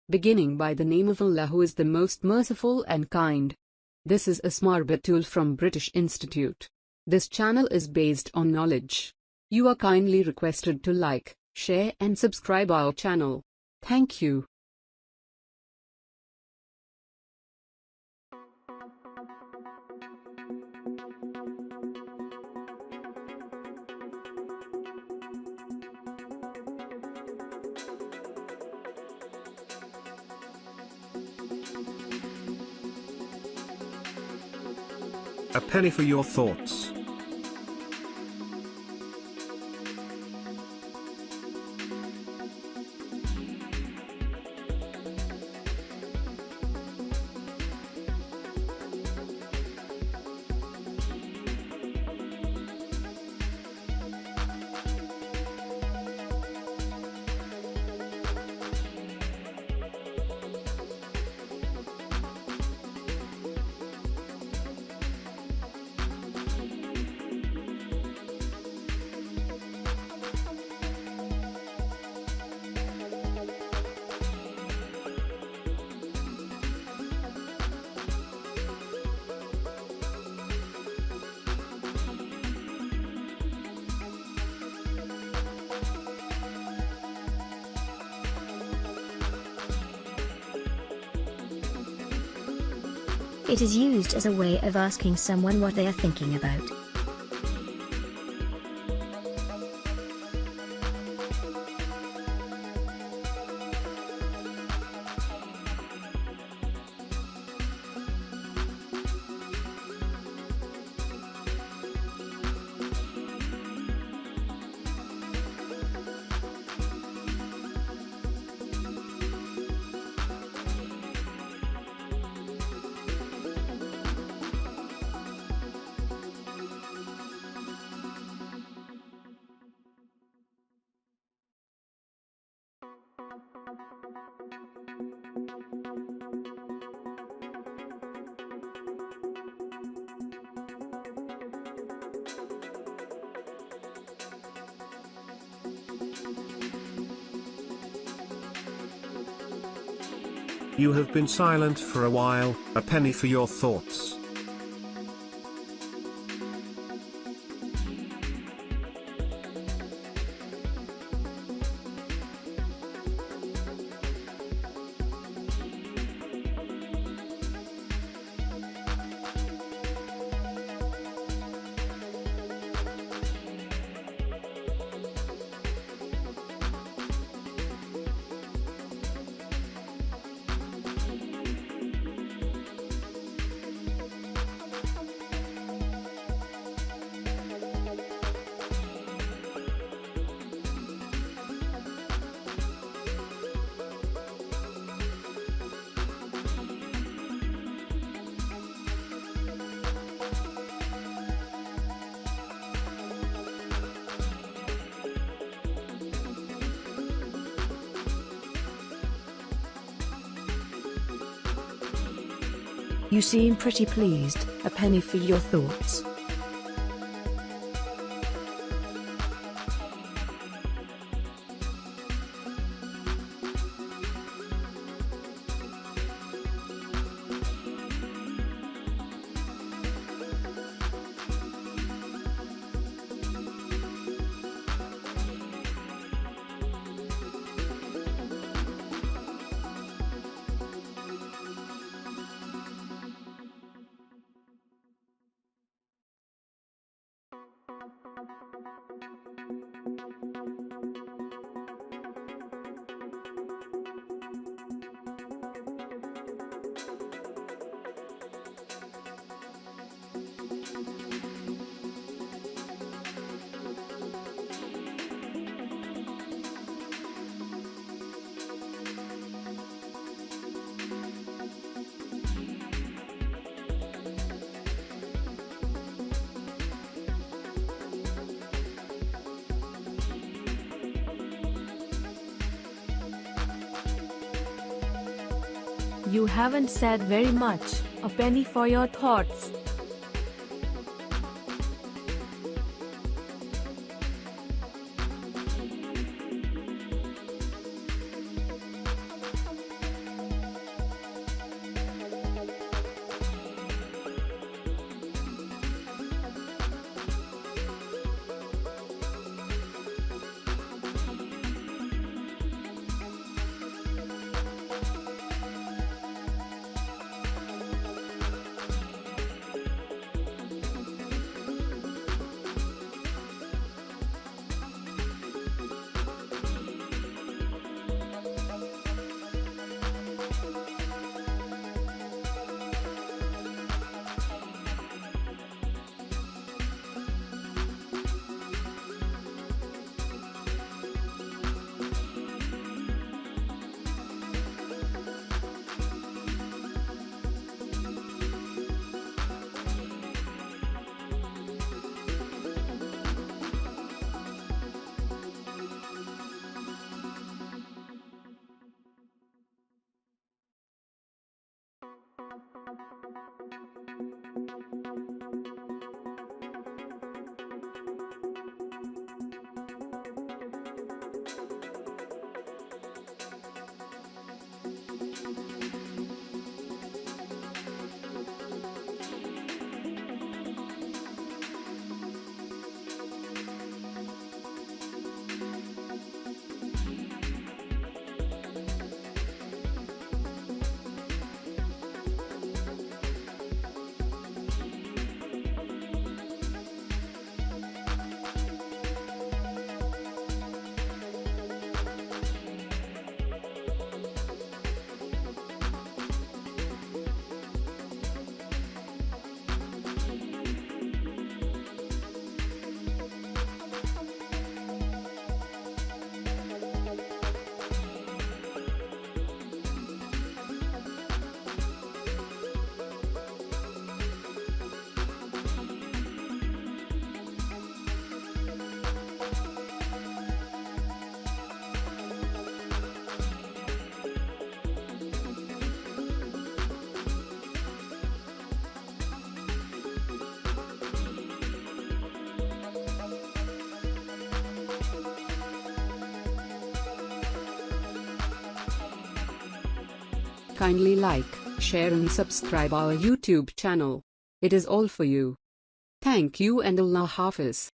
beginning by the name of Allah, who is the most merciful and kind. This is a Smarbit tool from British Institute. This channel is based on knowledge. You are kindly requested to like, share and subscribe our channel. Thank you. A penny for your thoughts. It is used as a way of asking someone what they are thinking about. You have been silent for a while. A penny for your thoughts. You seem pretty pleased. A penny for your thoughts. You haven't said very much. A penny for your thoughts. Kindly like, share and subscribe our YouTube channel. It is all for you. Thank you and Allah Hafiz.